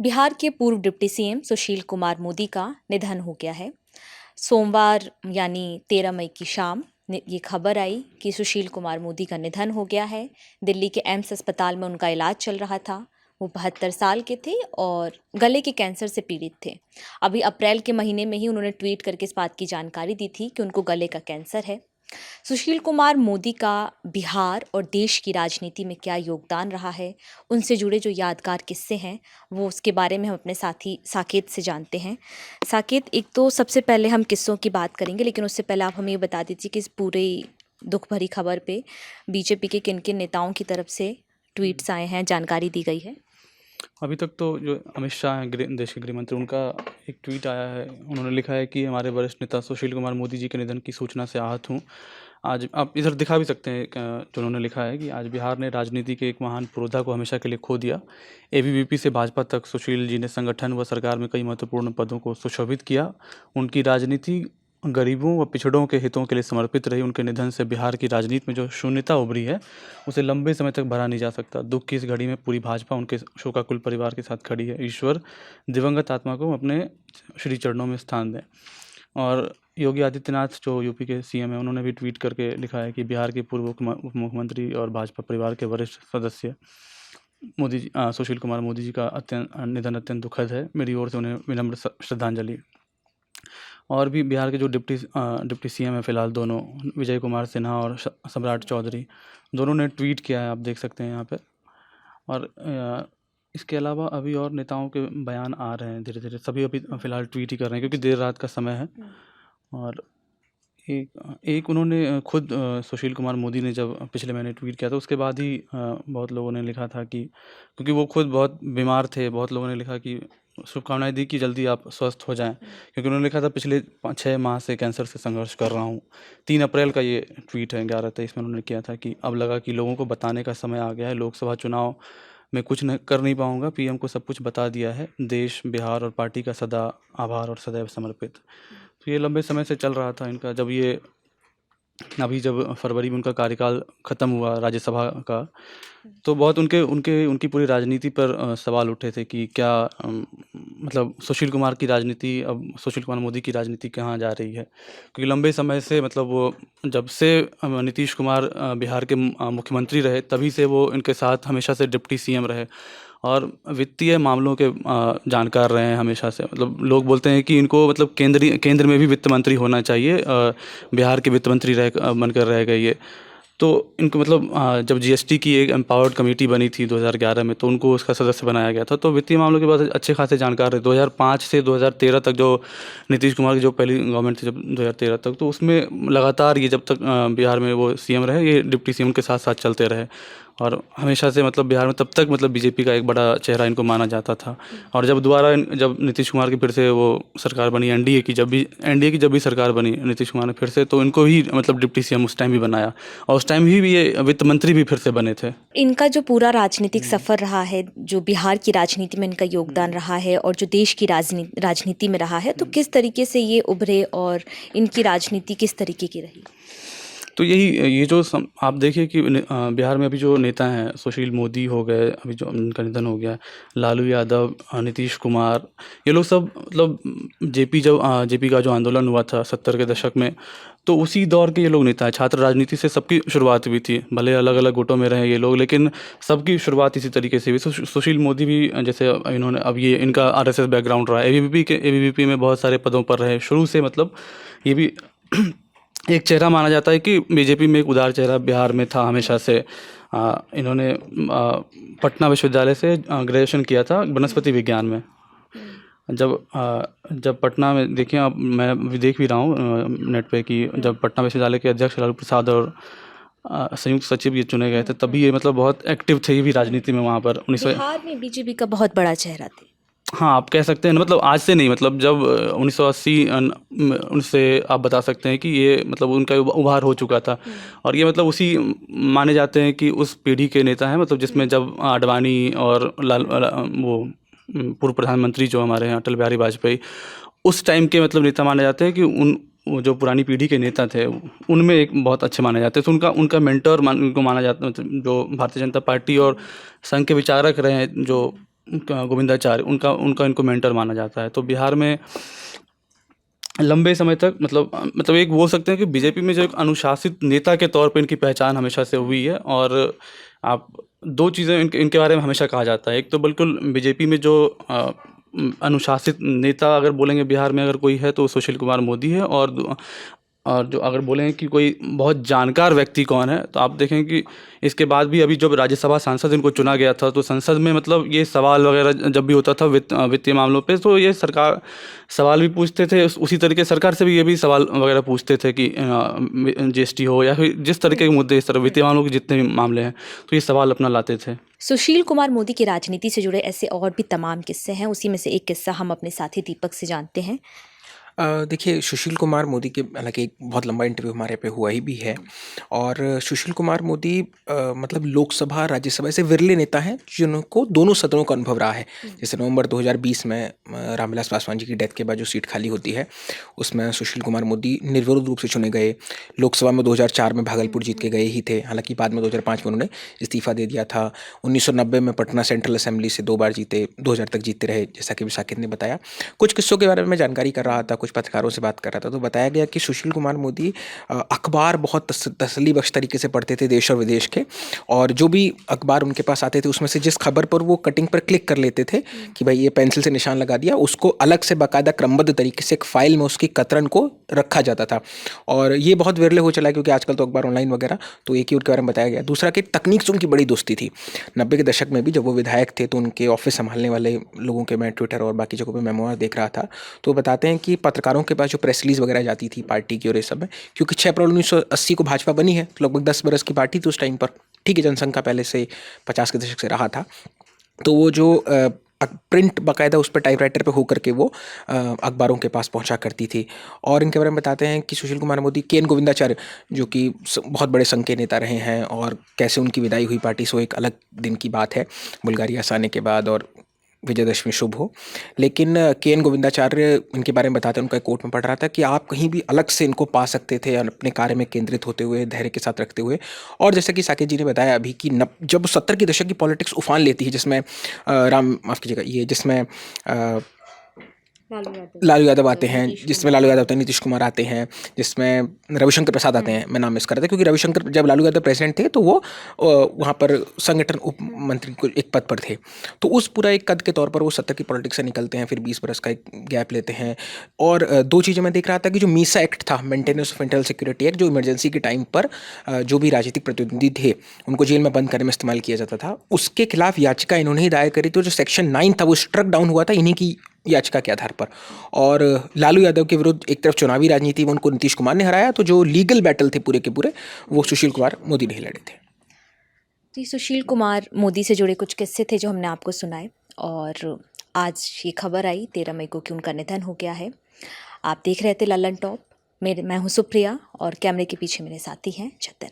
बिहार के पूर्व deputy CM Sushil Kumar Modi का निधन हो गया है। सोमवार यानी 13 मई की शाम ये खबर आई कि सुशील कुमार मोदी का निधन हो गया है। दिल्ली के एम्स अस्पताल में उनका इलाज चल रहा था। वो 72 साल के थे और गले के कैंसर से पीड़ित थे। अभी अप्रैल के महीने में ही उन्होंने ट्वीट करके इस बात की जानकारी दी थी कि उनको गले का कैंसर है। सुशील कुमार मोदी का बिहार और देश की राजनीति में क्या योगदान रहा है, उनसे जुड़े जो यादगार किस्से हैं, वो उसके बारे में हम अपने साथी साकेत से जानते हैं। साकेत, एक तो सबसे पहले हम किस्सों की बात करेंगे, लेकिन उससे पहले आप हमें ये बता दीजिए कि इस पूरे दुख भरी खबर पे बीजेपी के किन किन नेताओं की तरफ से ट्वीट्स आए हैं, जानकारी दी गई है। अभी तक तो जो अमित शाह हैं देश के गृह मंत्री, उनका एक ट्वीट आया है। उन्होंने लिखा है कि हमारे वरिष्ठ नेता सुशील कुमार मोदी जी के निधन की सूचना से आहत हूँ। आज आप इधर दिखा भी सकते हैं जो उन्होंने लिखा है कि आज बिहार ने राजनीति के एक महान पुरोधा को हमेशा के लिए खो दिया। एबीवीपी से भाजपा तक सुशील जी ने संगठन व सरकार में कई महत्वपूर्ण पदों को सुशोभित किया। उनकी राजनीति गरीबों व पिछड़ों के हितों के लिए समर्पित रही। उनके निधन से बिहार की राजनीति में जो शून्यता उभरी है, उसे लंबे समय तक भरा नहीं जा सकता। दुख की इस घड़ी में पूरी भाजपा उनके शोकाकुल परिवार के साथ खड़ी है। ईश्वर दिवंगत आत्मा को अपने श्री चरणों में स्थान दें। और योगी आदित्यनाथ जो यूपी के सीएम हैं, उन्होंने भी ट्वीट करके लिखा है कि बिहार के पूर्व उप मुख्यमंत्री और भाजपा परिवार के वरिष्ठ सदस्य सुशील कुमार मोदी जी का निधन अत्यंत दुखद है। मेरी ओर से उन्हें विनम्र श्रद्धांजलि। और भी बिहार के जो डिप्टी सीएम है फिलहाल, दोनों विजय कुमार सिन्हा और सम्राट चौधरी, दोनों ने ट्वीट किया है, आप देख सकते हैं यहाँ पे। और इसके अलावा अभी और नेताओं के बयान आ रहे हैं धीरे धीरे, सभी अभी फिलहाल ट्वीट ही कर रहे हैं क्योंकि देर रात का समय है। और एक उन्होंने खुद सुशील कुमार मोदी ने जब पिछले महीने ट्वीट किया था, उसके बाद ही बहुत लोगों ने लिखा था कि, क्योंकि वो खुद बहुत बीमार थे, बहुत लोगों ने लिखा कि शुभकामनाएं दी कि जल्दी आप स्वस्थ हो जाएं, क्योंकि उन्होंने लिखा था पिछले 6 माह से कैंसर से संघर्ष कर रहा हूं। 3 अप्रैल का ये ट्वीट है, 11:23 में उन्होंने किया था कि अब लगा कि लोगों को बताने का समय आ गया है। लोकसभा चुनाव में कुछ कर नहीं पाऊंगा, पीएम को सब कुछ बता दिया है। देश, बिहार और पार्टी का सदा आभार और सदैव समर्पित। तो ये लंबे समय से चल रहा था इनका। जब फरवरी में उनका कार्यकाल ख़त्म हुआ राज्यसभा का, तो बहुत उनकी पूरी राजनीति पर सवाल उठे थे कि क्या मतलब सुशील कुमार की राजनीति, अब सुशील कुमार मोदी की राजनीति कहाँ जा रही है। क्योंकि लंबे समय से, मतलब वो जब से नीतीश कुमार बिहार के मुख्यमंत्री रहे, तभी से वो इनके साथ हमेशा से डिप्टी सीएम रहे और वित्तीय मामलों के जानकार रहे हैं हमेशा से। मतलब लोग बोलते हैं कि इनको मतलब केंद्र में भी वित्त मंत्री होना चाहिए। बिहार के वित्त मंत्री बनकर रह गए ये। तो इनको मतलब जब जीएसटी की एक एम्पावर्ड कमेटी बनी थी 2011 में, तो उनको उसका सदस्य बनाया गया था। तो वित्तीय मामलों के बाद अच्छे खासे जानकार रहे। 2005 से 2013 तक जो नीतीश कुमार की जो पहली गवर्नमेंट थी, जब 2013 तक, तो उसमें लगातार ये जब तक बिहार में वो सीएम रहे, ये डिप्टी सीएम के साथ साथ चलते रहे। और हमेशा से मतलब बिहार में तब तक मतलब बीजेपी का एक बड़ा चेहरा इनको माना जाता था। और जब नीतीश कुमार की फिर से वो सरकार बनी, एनडीए की जब भी सरकार बनी नीतीश कुमार ने फिर से, तो इनको ही मतलब डिप्टी सीएम उस टाइम भी बनाया। और उस टाइम भी ये वित्त मंत्री भी फिर से बने थे। इनका जो पूरा राजनीतिक सफ़र रहा है, जो बिहार की राजनीति में इनका योगदान रहा है और जो देश की राजनीति में रहा है, तो किस तरीके से ये उभरे और इनकी राजनीति किस तरीके की रही? तो ये जो आप देखिए कि बिहार में अभी जो नेता हैं, सुशील मोदी हो गए, अभी जो उनका निधन हो गया, लालू यादव, नीतीश कुमार, ये लोग सब मतलब जेपी का जो आंदोलन हुआ था 70 के दशक में, तो उसी दौर के ये लोग नेता हैं। छात्र राजनीति से सबकी शुरुआत हुई थी, भले अलग अलग गुटों में रहे ये लोग, लेकिन सबकी शुरुआत इसी तरीके से हुई। सुशील मोदी भी जैसे इन्होंने, अब ये इनका आरएसएस बैकग्राउंड रहा, एबीवीपी में बहुत सारे पदों पर रहे शुरू से। मतलब ये भी एक चेहरा माना जाता है कि बीजेपी में एक उदार चेहरा बिहार में था हमेशा से। इन्होंने पटना विश्वविद्यालय से ग्रेजुएशन किया था वनस्पति विज्ञान में। जब पटना में, देखिए अब मैं अभी देख भी रहा हूँ नेट पे कि जब पटना विश्वविद्यालय के अध्यक्ष लालू प्रसाद और संयुक्त सचिव ये चुने गए थे, तभी ये मतलब बहुत एक्टिव थे ये भी राजनीति में वहाँ पर। बिहार में बीजेपी का बहुत बड़ा चेहरा थे। हाँ, आप कह सकते हैं, मतलब आज से नहीं, मतलब जब 1980 उनसे आप बता सकते हैं कि ये मतलब उनका उभार हो चुका था। और ये मतलब उसी माने जाते हैं कि उस पीढ़ी के नेता हैं, मतलब जिसमें जब आडवाणी और वो पूर्व प्रधानमंत्री जो हमारे हैं अटल बिहारी वाजपेयी, उस टाइम के मतलब नेता माने जाते हैं कि वो जो पुरानी पीढ़ी के नेता थे उनमें एक बहुत अच्छे माने जाते हैं। तो उनका मेंटर उनको माना जाता है, जो भारतीय जनता पार्टी और संघ के विचारक रहे हैं, जो गोविंदाचार्य, उनका उनका इनको मेंटर माना जाता है। तो बिहार में लंबे समय तक मतलब एक बोल सकते हैं कि बीजेपी में जो एक अनुशासित नेता के तौर पे इनकी पहचान हमेशा से हुई है। और आप 2 चीज़ें इनके इनके बारे में हमेशा कहा जाता है। एक तो बिल्कुल बीजेपी में जो अनुशासित नेता अगर बोलेंगे बिहार में अगर कोई है तो सुशील कुमार मोदी है। और जो अगर बोलें कि कोई बहुत जानकार व्यक्ति कौन है, तो आप देखें कि इसके बाद भी अभी जब राज्यसभा सांसद इनको चुना गया था, तो संसद में मतलब ये सवाल वगैरह जब भी होता था वित्तीय मामलों पे, तो ये सरकार सवाल भी पूछते थे। उसी तरीके सरकार से भी ये भी सवाल वगैरह पूछते थे कि जीएसटी हो या फिर जिस तरीके के मुद्दे, इस तरह वित्तीय मामलों के जितने भी मामले हैं, तो ये सवाल अपना लाते थे। सुशील कुमार मोदी की राजनीति से जुड़े ऐसे और भी तमाम किस्से हैं, उसी में से एक किस्सा हम अपने साथी दीपक से जानते हैं। देखिए, सुशील कुमार मोदी के हालांकि एक बहुत लंबा इंटरव्यू हमारे पे हुआ ही भी है। और सुशील कुमार मोदी मतलब लोकसभा राज्यसभा से विरले नेता हैं जिनको दोनों सदनों का अनुभव रहा है। जैसे नवंबर 2020 में रामविलास पासवान जी की डेथ के बाद जो सीट खाली होती है, उसमें सुशील कुमार मोदी निर्विरोध रूप से चुने गए। लोकसभा में 2004 में भागलपुर जीत के गए ही थे, हालांकि बाद में 2005 में उन्होंने इस्तीफा दे दिया था। 1990 में पटना सेंट्रल असेंबली से 2 बार जीते, 2000 तक जीतते रहे, जैसा कि साकिब ने बताया। कुछ किस्सों के बारे में मैं जानकारी कर रहा था, कुछ पत्रकारों से बात कर रहा था, तो बताया गया कि सुशील कुमार मोदी अखबार बहुत तसल्ली बख्श तरीके से पढ़ते थे देश और विदेश के। और जो भी अखबार उनके पास आते थे, उसमें से जिस खबर पर वो कटिंग पर क्लिक कर लेते थे कि भाई ये पेंसिल से निशान लगा दिया, उसको अलग से बाकायदा क्रमबद्ध तरीके से एक फाइल में उसकी कतरन को रखा जाता था। और ये बहुत विरले हो चला है, क्योंकि आजकल तो अखबार ऑनलाइन वगैरह, तो एक ही उनके बारे में बताया गया। दूसरा कि तकनीक से उनकी बड़ी दोस्ती थी। 90 के दशक में भी जब वो विधायक थे, तो उनके ऑफिस संभालने वाले लोगों के मैं ट्विटर और बाकी जगहों पर मेमोआर देख रहा था, तो बताते हैं कि पत्रकारों के पास जो प्रेस रिलीज वगैरह जाती थी पार्टी की और ये सब में, क्योंकि 6 अप्रैल 1980 को भाजपा बनी है, तो लगभग 10 बरस की पार्टी थी उस टाइम पर। ठीक है, जनसंख्या पहले से 50 के दशक से रहा था, तो वो जो प्रिंट बाकायदा उस पर टाइपराइटर पे होकर के वो अखबारों के पास पहुंचा करती थी। और इनके बारे में बताते हैं कि सुशील कुमार मोदी के एन गोविंदाचार्य, जो कि बहुत बड़े संघ के नेता रहे हैं, और कैसे उनकी विदाई हुई पार्टी से, वो एक अलग दिन की बात है, बुल्गारिया से आने के बाद और विजयदशमी शुभ हो। लेकिन के एन गोविंदाचार्य, इनके बारे में बताते हैं, उनका एक कोट में पढ़ रहा था कि आप कहीं भी अलग से इनको पा सकते थे, अपने कार्य में केंद्रित होते हुए, धैर्य के साथ रखते हुए। और जैसे कि साकेत जी ने बताया अभी कि जब 70 के दशक की पॉलिटिक्स उफान लेती है, जिसमें माफ़ कीजिएगा, ये जिसमें लालू यादव आते हैं, जिसमें लालू यादव आते हैं, नीतीश कुमार आते हैं, जिसमें रविशंकर प्रसाद आते हैं, मैं नाम मिस कर रहा था, क्योंकि रविशंकर जब लालू यादव प्रेसिडेंट थे तो वो वहाँ पर संगठन उप मंत्री को एक पद पर थे। तो उस पूरा एक कद के तौर पर वो 70 की पॉलिटिक्स से निकलते हैं, फिर 20 बरस का एक गैप लेते हैं। और 2 चीज़ें मैं देख रहा था कि जो मीसा एक्ट था, maintenance of internal security act, जो इमरजेंसी के टाइम पर जो भी राजनीतिक प्रतिनिधि थे उनको जेल में बंद करने में इस्तेमाल किया जाता था, उसके खिलाफ याचिका इन्होंने ही दायर करी थी। जो सेक्शन 9 था वो स्ट्रक डाउन हुआ था इन्हीं की याचिका के आधार पर। और लालू यादव के विरुद्ध एक तरफ चुनावी राजनीति में उनको नीतीश कुमार ने हराया, तो जो लीगल बैटल थे पूरे के पूरे, वो सुशील कुमार मोदी ने लड़े थे। जी, सुशील कुमार मोदी से जुड़े कुछ किस्से थे जो हमने आपको सुनाए। और आज ये खबर आई 13 मई को कि उनका निधन हो गया है। आप देख रहे थे लल्लन टॉप। मैं हूँ सुप्रिया और कैमरे के पीछे मेरे साथी हैं जतिन।